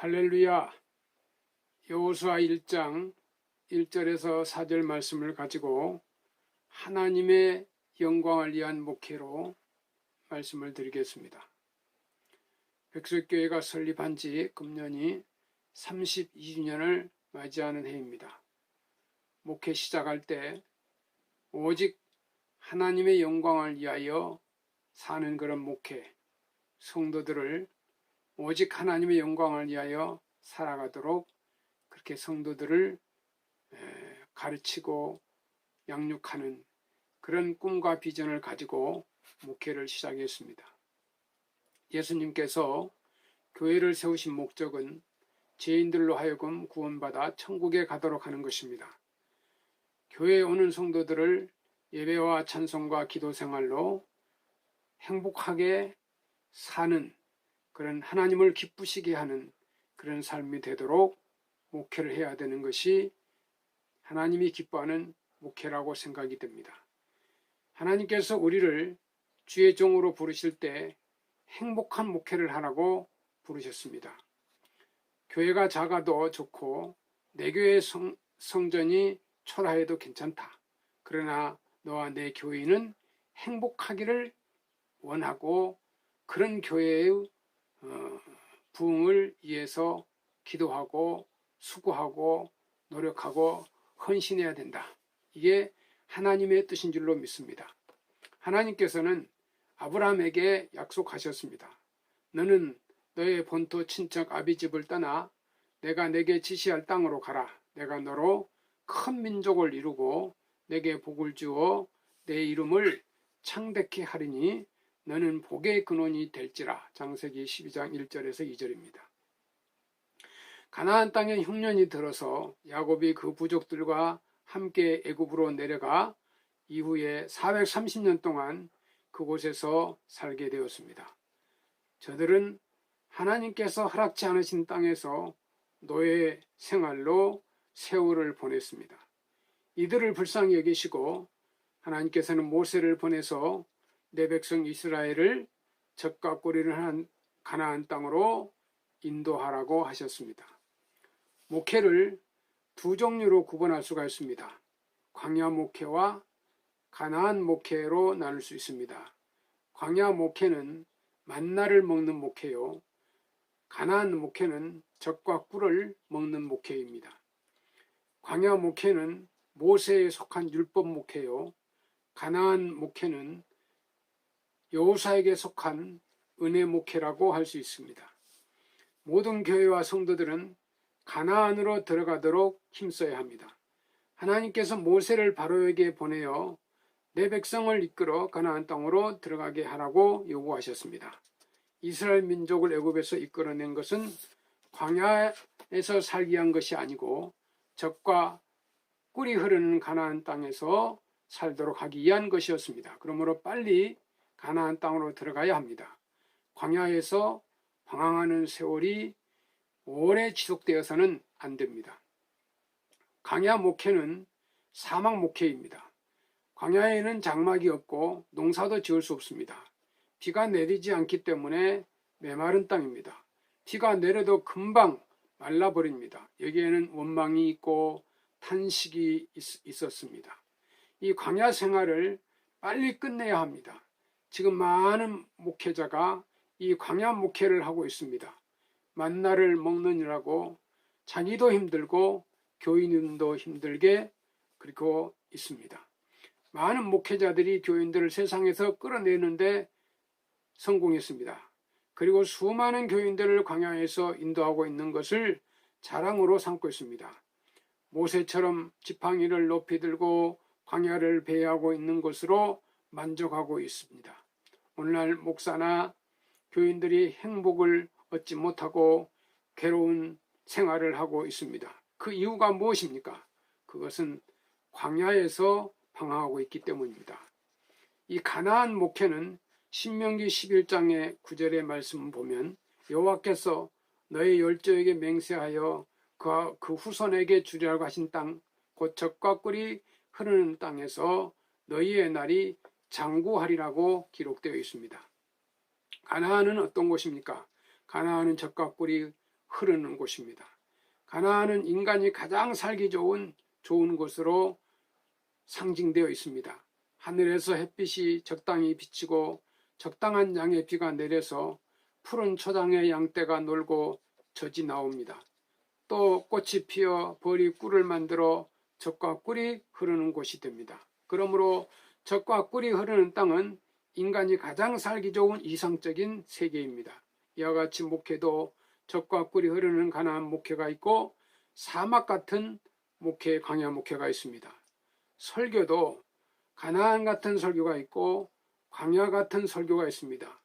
할렐루야. 여호수아 1장 1절에서 4절 말씀을 가지고 하나님의 영광을 위한 목회로 말씀을 드리겠습니다. 백석교회가 설립한 지 금년이 32주년을 맞이하는 해입니다. 목회 시작할 때 오직 하나님의 영광을 위하여 사는 그런 목회, 성도들을 오직 하나님의 영광을 위하여 살아가도록 그렇게 성도들을 가르치고 양육하는 그런 꿈과 비전을 가지고 목회를 시작했습니다. 예수님께서 교회를 세우신 목적은 죄인들로 하여금 구원받아 천국에 가도록 하는 것입니다. 교회에 오는 성도들을 예배와 찬송과 기도 생활로 행복하게 사는 그런 하나님을 기쁘시게 하는 그런 삶이 되도록 목회를 해야 되는 것이 하나님이 기뻐하는 목회라고 생각이 됩니다. 하나님께서 우리를 주의 종으로 부르실 때 행복한 목회를 하라고 부르셨습니다. 교회가 작아도 좋고 내 교회 성전이 초라해도 괜찮다. 그러나 너와 내 교인은 행복하기를 원하고 그런 교회의 부흥을 위해서 기도하고 수고하고 노력하고 헌신해야 된다. 이게 하나님의 뜻인 줄로 믿습니다. 하나님께서는 아브라함에게 약속하셨습니다. 너는 너의 본토 친척 아비집을 떠나 내가 내게 지시할 땅으로 가라. 내가 너로 큰 민족을 이루고 내게 복을 주어 내 이름을 창대케 하리니 너는 복의 근원이 될지라. 창세기 12장 1절에서 2절입니다. 가나안 땅에 흉년이 들어서 야곱이 그 부족들과 함께 애굽으로 내려가 이후에 430년 동안 그곳에서 살게 되었습니다. 저들은 하나님께서 허락지 않으신 땅에서 노예 생활로 세월을 보냈습니다. 이들을 불쌍히 여기시고 하나님께서는 모세를 보내서 내 백성 이스라엘을 젖과 꿀이를 한 가나안 땅으로 인도하라고 하셨습니다. 목회를 두 종류로 구분할 수가 있습니다. 광야 목회와 가나안 목회로 나눌 수 있습니다. 광야 목회는 만나를 먹는 목회요. 가나안 목회는 젖과 꿀을 먹는 목회입니다. 광야 목회는 모세에 속한 율법 목회요. 가나안 목회는 여호수아에게 속한 은혜 목회라고 할 수 있습니다. 모든 교회와 성도들은 가나안으로 들어가도록 힘써야 합니다. 하나님께서 모세를 바로에게 보내어 내 백성을 이끌어 가나안 땅으로 들어가게 하라고 요구하셨습니다. 이스라엘 민족을 애굽에서 이끌어낸 것은 광야에서 살기 위한 것이 아니고 젖과 꿀이 흐르는 가나안 땅에서 살도록 하기 위한 것이었습니다. 그러므로 빨리 가나안 땅으로 들어가야 합니다. 광야에서 방황하는 세월이 오래 지속되어서는 안 됩니다. 광야 목회는 사막 목회입니다. 광야에는 장막이 없고 농사도 지을 수 없습니다. 비가 내리지 않기 때문에 메마른 땅입니다. 비가 내려도 금방 말라버립니다. 여기에는 원망이 있고 탄식이 있었습니다. 이 광야 생활을 빨리 끝내야 합니다. 지금 많은 목회자가 이 광야 목회를 하고 있습니다. 만나를 먹느니라고 자기도 힘들고 교인도 힘들게 그리고 있습니다. 많은 목회자들이 교인들을 세상에서 끌어내는데 성공했습니다. 그리고 수많은 교인들을 광야에서 인도하고 있는 것을 자랑으로 삼고 있습니다. 모세처럼 지팡이를 높이 들고 광야를 배회하고 있는 것으로 만족하고 있습니다. 오늘날 목사나 교인들이 행복을 얻지 못하고 괴로운 생활을 하고 있습니다. 그 이유가 무엇입니까? 그것은 광야에서 방황하고 있기 때문입니다. 이 가나안 목회는 신명기 11장의 9절의 말씀을 보면 여호와께서 너의 열조에게 맹세하여 그 후손에게 주리라고 하신 땅, 곧 젖과 꿀이 흐르는 땅에서 너희의 날이 장구하리라고 기록되어 있습니다. 가나안은 어떤 곳입니까? 가나안은 젖과 꿀이 흐르는 곳입니다. 가나안은 인간이 가장 살기 좋은 곳으로 상징되어 있습니다. 하늘에서 햇빛이 적당히 비치고 적당한 양의 비가 내려서 푸른 초장에 양떼가 놀고 젖이 나옵니다. 또 꽃이 피어 벌이 꿀을 만들어 젖과 꿀이 흐르는 곳이 됩니다. 그러므로 젖과 꿀이 흐르는 땅은 인간이 가장 살기 좋은 이상적인 세계입니다. 이와 같이 목회도 젖과 꿀이 흐르는 가나안 목회가 있고 사막 같은 목회, 광야 목회가 있습니다. 설교도 가나안 같은 설교가 있고 광야 같은 설교가 있습니다.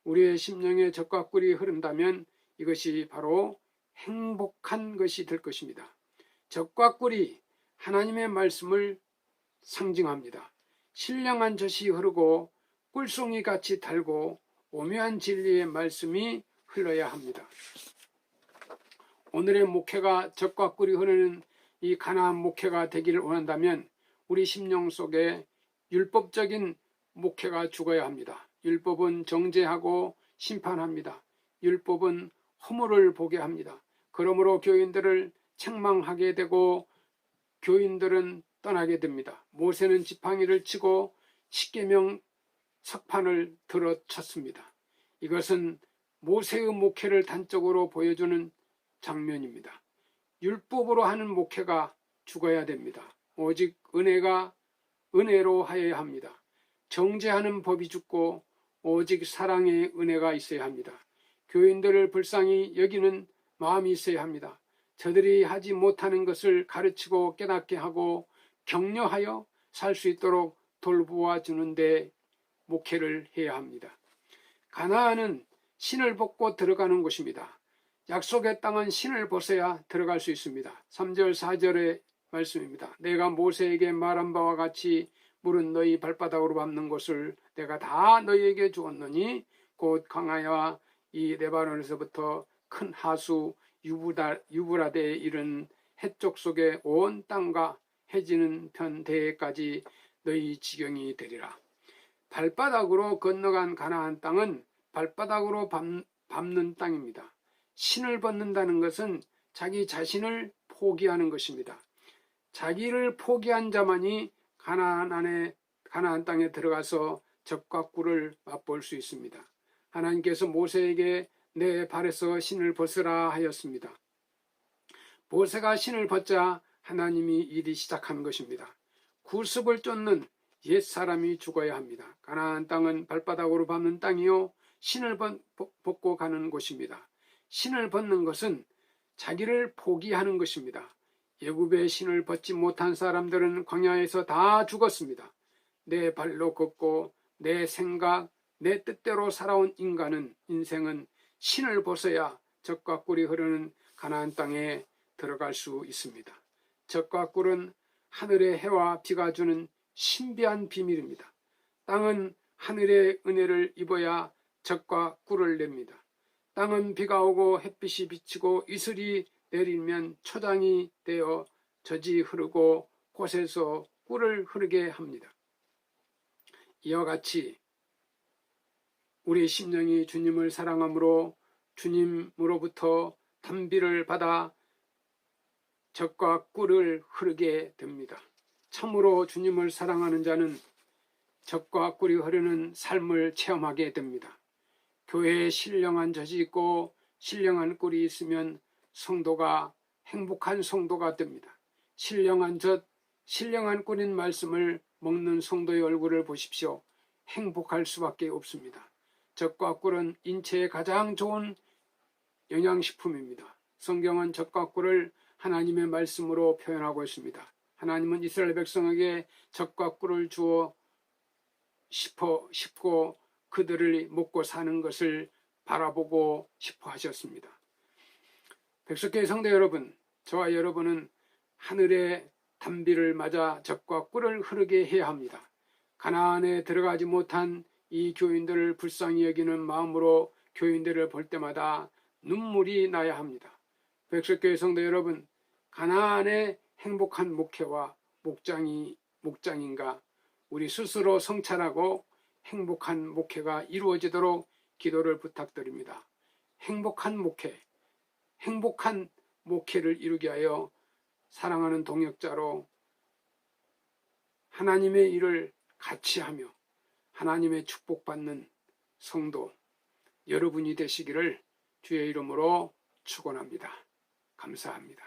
우리의 심령에 젖과 꿀이 흐른다면 이것이 바로 행복한 것이 될 것입니다. 젖과 꿀이 하나님의 말씀을 상징합니다. 신령한 젖이 흐르고 꿀송이 같이 달고 오묘한 진리의 말씀이 흘러야 합니다. 오늘의 목회가 젖과 꿀이 흐르는 이 가나안 목회가 되기를 원한다면 우리 심령 속에 율법적인 목회가 죽어야 합니다. 율법은 정죄하고 심판합니다. 율법은 허물을 보게 합니다. 그러므로 교인들을 책망하게 되고 교인들은 떠나게 됩니다. 모세는 지팡이를 치고 십계명 석판을 들어쳤습니다. 이것은 모세의 목회를 단적으로 보여주는 장면입니다. 율법으로 하는 목회가 죽어야 됩니다. 오직 은혜로 하여야 합니다. 정죄하는 법이 죽고 오직 사랑의 은혜가 있어야 합니다. 교인들을 불쌍히 여기는 마음이 있어야 합니다. 저들이 하지 못하는 것을 가르치고 깨닫게 하고 격려하여 살 수 있도록 돌보아 주는데 목회를 해야 합니다. 가나안은 신을 벗고 들어가는 곳입니다. 약속의 땅은 신을 벗어야 들어갈 수 있습니다. 3절 4절의 말씀입니다. 내가 모세에게 말한 바와 같이 물은 너희 발바닥으로 밟는 곳을 내가 다 너희에게 주었노니 곧 강하와 이 레바논에서부터 큰 하수 유브라데에 이른 해쪽 속에 온 땅과 해지는 편 대해까지 너희 지경이 되리라. 발바닥으로 건너간 가나안 땅은 발바닥으로 밟는 땅입니다. 신을 벗는다는 것은 자기 자신을 포기하는 것입니다. 자기를 포기한 자만이 가나안 땅에 들어가서 젖과 꿀을 맛볼 수 있습니다. 하나님께서 모세에게 내 발에서 신을 벗으라 하였습니다. 모세가 신을 벗자 하나님이 일이 시작한 것입니다. 구습을 쫓는 옛사람이 죽어야 합니다. 가나안 땅은 발바닥으로 밟는 땅이요 신을 벗고 가는 곳입니다. 신을 벗는 것은 자기를 포기하는 것입니다. 애굽의 신을 벗지 못한 사람들은 광야에서 다 죽었습니다. 내 발로 걷고 내 생각, 내 뜻대로 살아온 인생은 신을 벗어야 젖과 꿀이 흐르는 가나안 땅에 들어갈 수 있습니다. 젖과 꿀은 하늘의 해와 비가 주는 신비한 비밀입니다. 땅은 하늘의 은혜를 입어야 젖과 꿀을 냅니다. 땅은 비가 오고 햇빛이 비치고 이슬이 내리면 초장이 되어 젖이 흐르고 곳에서 꿀을 흐르게 합니다. 이와 같이 우리 심령이 주님을 사랑함으로 주님으로부터 단비를 받아 젖과 꿀을 흐르게 됩니다. 참으로 주님을 사랑하는 자는 젖과 꿀이 흐르는 삶을 체험하게 됩니다. 교회에 신령한 젖이 있고 신령한 꿀이 있으면 성도가 행복한 성도가 됩니다. 신령한 젖, 신령한 꿀인 말씀을 먹는 성도의 얼굴을 보십시오. 행복할 수밖에 없습니다. 젖과 꿀은 인체에 가장 좋은 영양식품입니다. 성경은 젖과 꿀을 하나님의 말씀으로 표현하고 있습니다. 하나님은 이스라엘 백성에게 젖과 꿀을 주어 싶고 그들을 먹고 사는 것을 바라보고 싶어 하셨습니다. 백석교회 성도 여러분, 저와 여러분은 하늘의 단비를 맞아 젖과 꿀을 흐르게 해야 합니다. 가나안에 들어가지 못한 이 교인들을 불쌍히 여기는 마음으로 교인들을 볼 때마다 눈물이 나야 합니다. 백석교회 성도 여러분, 가나안의 행복한 목회와 목장인가 우리 스스로 성찰하고 행복한 목회가 이루어지도록 기도를 부탁드립니다. 행복한 목회, 행복한 목회를 이루게 하여 사랑하는 동역자로 하나님의 일을 같이 하며 하나님의 축복받는 성도 여러분이 되시기를 주의 이름으로 축원합니다. 감사합니다.